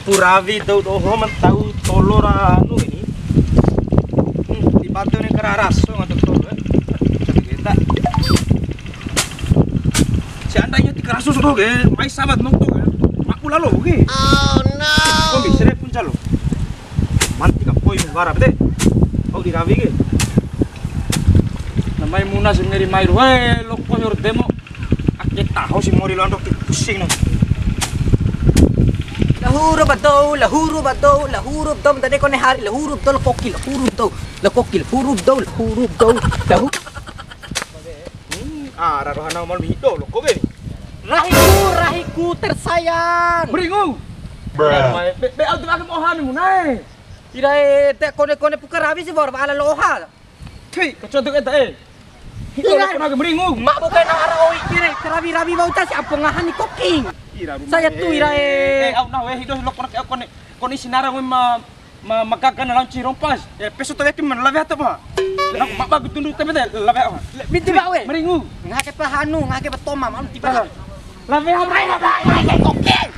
Puravi daw mentau tolora anu ini. Di batu ni keraras so ngatuk tol. Jadi kita. Seandainya tikaraso so ge, mai sabat nong to ge. Mak pula lo ge. Oh no. Kau bisa pun calo. Manti ka poi mungara bete. Au di ravi ge. Namai muna sendiri mai ruwe lo koyor demo. Akit tahu si mori lo andok pusing no. Lahurub dom tadi kau hari lahurub dol kokil lahurub dol lahu. Rarohana mal hido lo kobe. Rahiku tersayang. Beringu. Be au tu agam ohan munai. Irai te kone pukar habis si bor bala loha. Tui, kecontok eta Hido lo kena beringu. Mak bukan arah oi kire kerabi bau tas apa ngahan ni koking. Saya tuh irai. Au na we hido lo kone sinara we makakan dalam cirong pas. Peso to yakin man lave atapa. Mak bagus tundu tapi lave apa? Binti ba we. Beringu. Ngake pa hanu, ngake pa toma, malu tiba. Lave apa? Koking.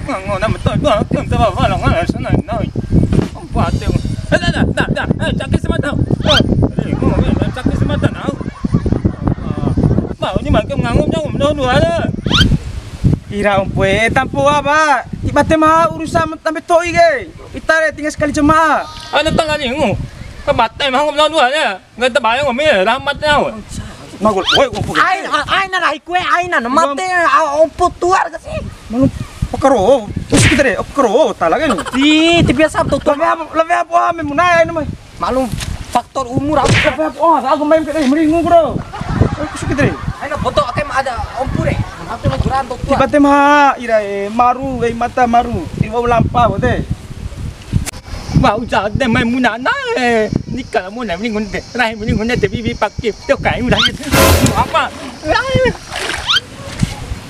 Ngona betul gua tak apa lah ngana sana noi. Apa tu? Dah. Cakap semata. Cakap semata now. Mau ni mak ngangum nyangum dua ada. Ira umpoe tampo apa? Tiba-tiba mah urusan sampai toi ge. Itare tinggal sekali jemaah. Ano tang ani ngo? Ka batai mah ngom dua nya. Ngai ta bayang ngom ye rahmat nya. Magul, woi umpo. Ai na rahi kue ai na mate ompo tuar kasi. Malu pakaro. Terus kita deh, pakaro talaga ni. Ti biasa tu Lave apa ame munai nama. malum faktor umur aku. Lave apa? Aku main ke meringu bro. Terus kita deh. Ai na boto akem ada ompo re. Mate na duran tu tuar. Tiba-tiba ira maru, mata maru. Iwa lampa bote. Mau ja de mai muna na. Ni ka muna ni ngun de. Rai ni ngun de bi pakip. Tio kai mu dah. Apa?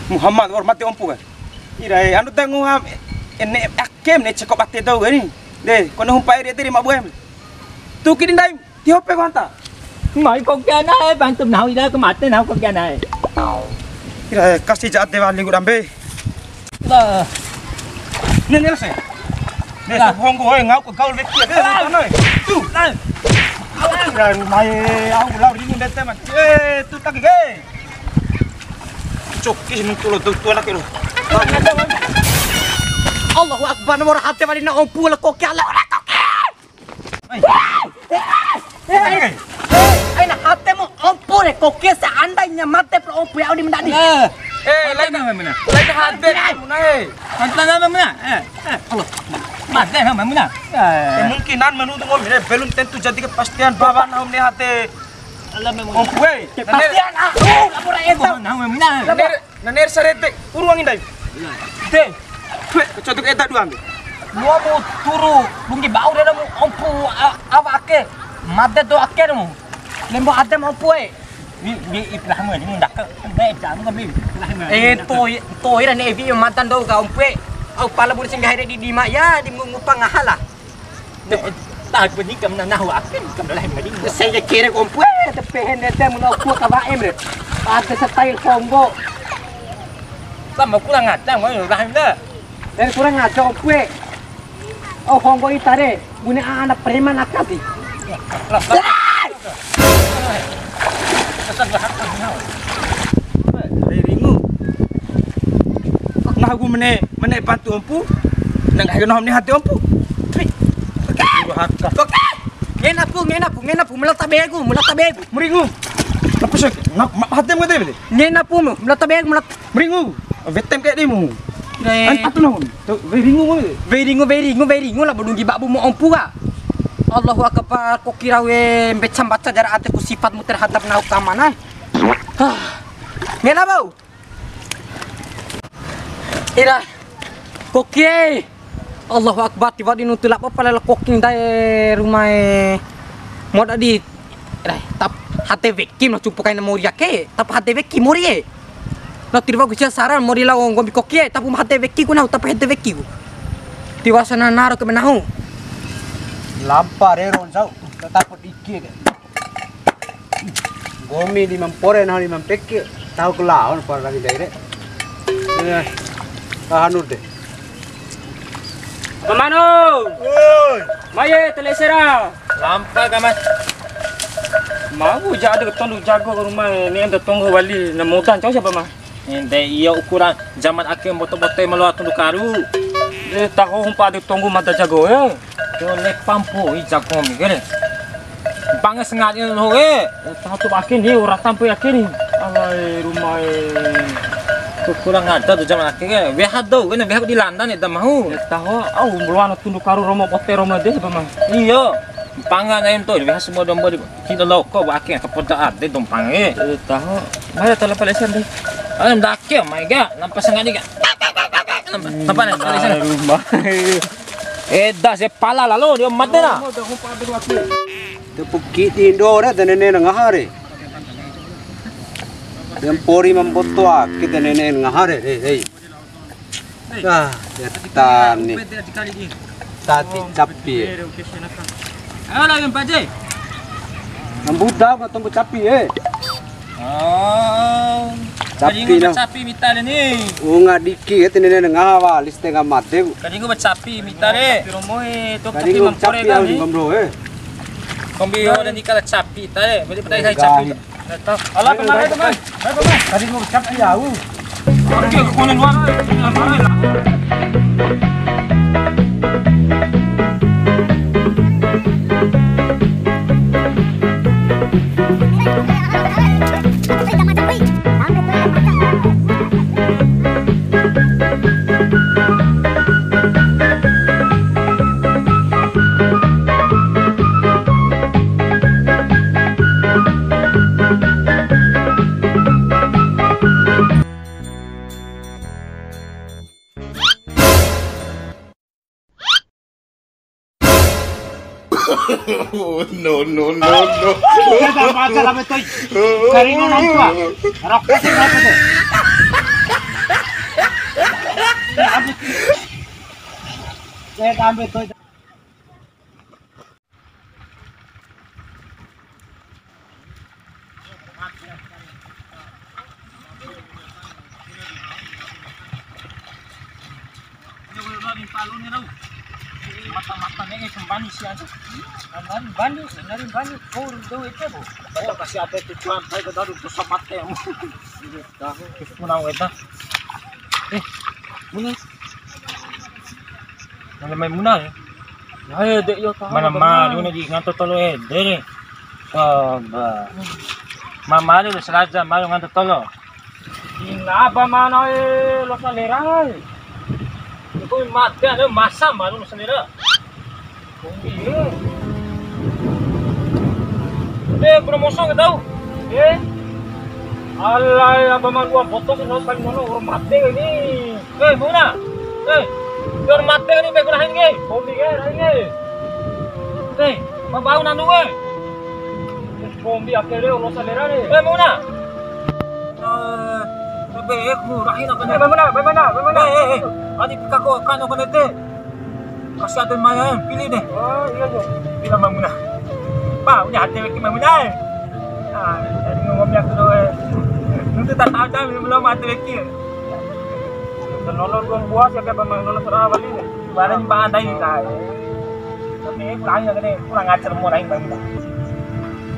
Muhammad or mati ompu kan. Ira anu tangu ham ene akem ne cekop ate tau gani. De kono humpai dia terima buem. Tu kidin dai ti hope konta. Mai ko kya na bang tum nau ida ko mate nau ko kya na. Ira kasih jaat dewan lingu dambe. La. Ni se. Ne sa hongo hoy ngau ko kaul vetia ke noi. Tu. Ira mai au lau lingu dete man. Tu tak ge. Cok kis nung tulo tu anak itu. Allahu akbar nomor hati wali na ompu la koki ala ora koki. Ai na hati mo ompu re koki seandainya mate pro ompu ya di mendadi. Lain na mana? Lain hati munai. Hantar na mana? Allah. Mate na mana? Kemungkinan menurut ngom ini belum tentu jadi kepastian bahwa naum ni hati. Ompu Kepastian aku lapor eta. Nau mana? Naner sarete uruangin dai. De, Kecotok eta dua ambil. lu mu turu bungi bau de mu ompu awake. Mate do ake mu. Lembo ate mo ompu e. Bi iplah mo ni mundak ka. Dai jam ka bi. Toy ra ne vi matan do ka ompu e. Au pala buri singgah di dima ya di ngupang ngahala. Tak benih kam na nahu akin kam lain mending. Saya kira ompu e te pehen de mu no ku ka ba emre. Ate style combo. Sama kurang ajar mau rahim dah. Dan kurang ngaco kue. Oh hongo itare, gune anak preman akasi. Ringu. Nah aku mene bantu ompu. Nang kena ni hati ompu. Ngenapu, melatabegu. Meringu. Apa sih? Hati mo deh. Ngenapu, melatabegu. Meringu. Vetem kayak demo. Apa tu namun? Ringu mo. Beringu lah bedunggi babu mo ompu ka. Allahu akbar, kok kira we becam baca jarak ate ku sifatmu terhadap nau kamana. Ngena bau. Ira. Kokie. Allahu akbar tiba di nutulak apa pala koking dai rumah mod adi. Tap hate veki no cupukai na moria ke, tap hate veki morie. Na tirva ku saran mori la ngombi kokie, tap hate veki ku na tap hate veki ku. Tiwa sana naro ke menahu. Lampar ron sau, tetap dikit. Gomi di mampore na di mampeke, tahu kelawan par lagi daire. Ini kahanur deh. Pamano. Maye telesera. Lampa kamat. Mau jadi ketemu jago ke rumah ini ada tunggu balik na mutan cau siapa mah? Hindi iya ukuran zaman akhir moto-moto maluat tunduk karu. Tahu humpa ada tunggu mata jago ya. Yo lek pampu i jago mi gere. Bangas sengaja no eh. Tahu tu makin ni orang sampai akhir ni. Alai rumah Kurang ada tuh zaman akhir. Wehat do, kena wehat di London eta mau. tahu belum tunduk karu romo pote romo deh siapa mah? Iya. Pangan ayam tuh, wehat semua domba di kita loko akhir kepada ade dompang eh. Tahu. Maya telepon lesen deh. Ayam daknya, my god, nampak sengaja gak? Nampak nih, di sana. Rumah. Dah saya pala lalu dia mati lah. Te pukki ti Indora te nene ngahare. Yang pori memboto kita nene ngahare hei. Ah, setan nih. Tati capi. Ayo lagi paje. Nambuda ko tumbu capi Oh. Capi na. Capi mitale ni. Unga diki te nene ngahawa liste ngamate. Kadingo capi mitare. Pero mo to Kali ko capi ang gambro Kombi yo dan dikala capi tare. Beli petai saya capi. Alah kemarin teman. Kali ko capi au. Oke, kunin luar. No, no, no, no. Mata-mata nih kembali sih aja. Nari bani, kau udah itu bu. Kita kasih apa itu cuan, saya kita udah besar mata yang. Tahu, kita mau kita. Munas. Mana main munah ya? Ayo dek yo tahu. Mana mah, di ngantor tolo dere. Coba. Mama ada selaja, malu ngantor tolo. Apa mana lo salera. Itu mati ada masa malu sendiri. Promosi nggak tahu. Alay apa man gua foto sih harus paling mono orang mati ini. Muna. Orang mati ini baik lain ke? Bombi ke lain ke. Mabau nandu ke? Bombi akhirnya orang salera ni. Muna. Baik murahin aku ni. Bagaimana? Adik kakak kan aku nanti. Kasih ada maya pilih deh. Oh iya jo. Pilih Muna. Pak, punya hati lagi Muna. Jadi ngomongnya aku tu. Nanti tak tahu dah belum hati lagi. Dan nolong tuan buah siapa pemain nolong serah balik ni. Barang pandai kita. Tapi kurang ajar mau naik Muna.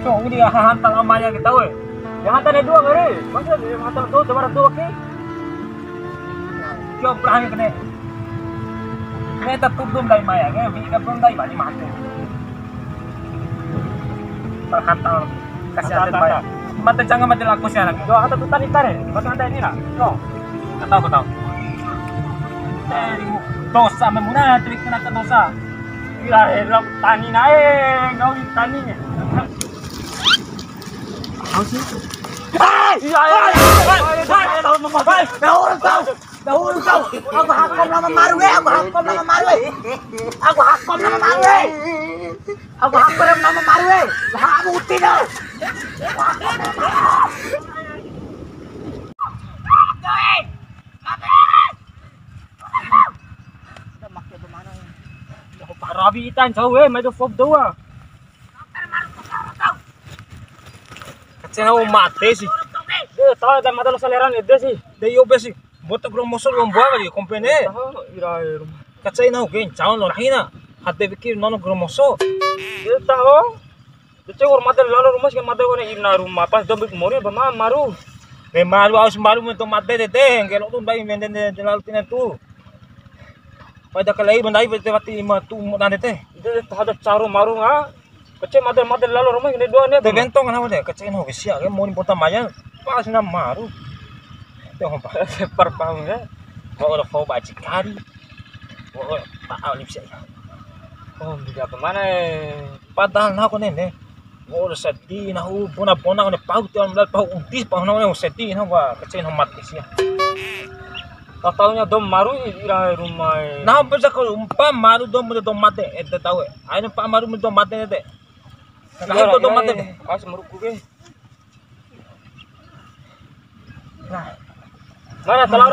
So, ini hantar amanya kita weh. Yang hantar dua ngeri. Masa yang hantar tu sebarang dua ke? Jom perang kene. Kene tertutup dari maya, kene bikin belum dari balik mati. Perhantar kasih ada maya. Mata jangan mati laku sih anak. Dua hantar tu tadi tarik. Masa hantar ini lah. No. Kau tahu. Dosa memuna trik kena dosa. Gila, elam tani naik. Kau tani ni. Kau sih? Dahulu kau, aku hakom nama maru aku hakom nama maru lah aku utin dah. Rabi itan jauh mai tu fob dua. Kacau mati sih. Tahu dah mata lo saleran itu sih. Dia yo besi. Bota promosi yang buat lagi company. Ira rumah. Kacay na okay, cawan lo rahina. Hati pikir nono gromoso. Dia tahu. Dia cakap mata lalu rumah sih mata kau ni ina rumah pas jam mori bama maru. Maru aus maru itu mata deh. Kalau tu bayi menden lalu tina tu. Pada kalai bandai pada mati ima tu nande teh. Dia ada caru maru ah. Kacay mata lalu rumah ini dua ni. Dia bentong kenapa deh? Kacay no kesia. Dia mau ni potong maya. Pas nama maru. Tengok apa? Perpaham ya. Bawa orang bawa baju kari. Bawa tak alip sih. Oh, tidak kemana? Padahal nak nene. Bawa sedih, nak puna ni pau tu ambil pau untis pau nak sedih, nak wah kecil nak mati sih. Tak tahunya dom maru ira rumah. Nah, pasal kalau maru dom mati, itu tahu. Ayo maru dom mati ni deh. Kalau dom mati, as meruku ke. Nah. Mana telur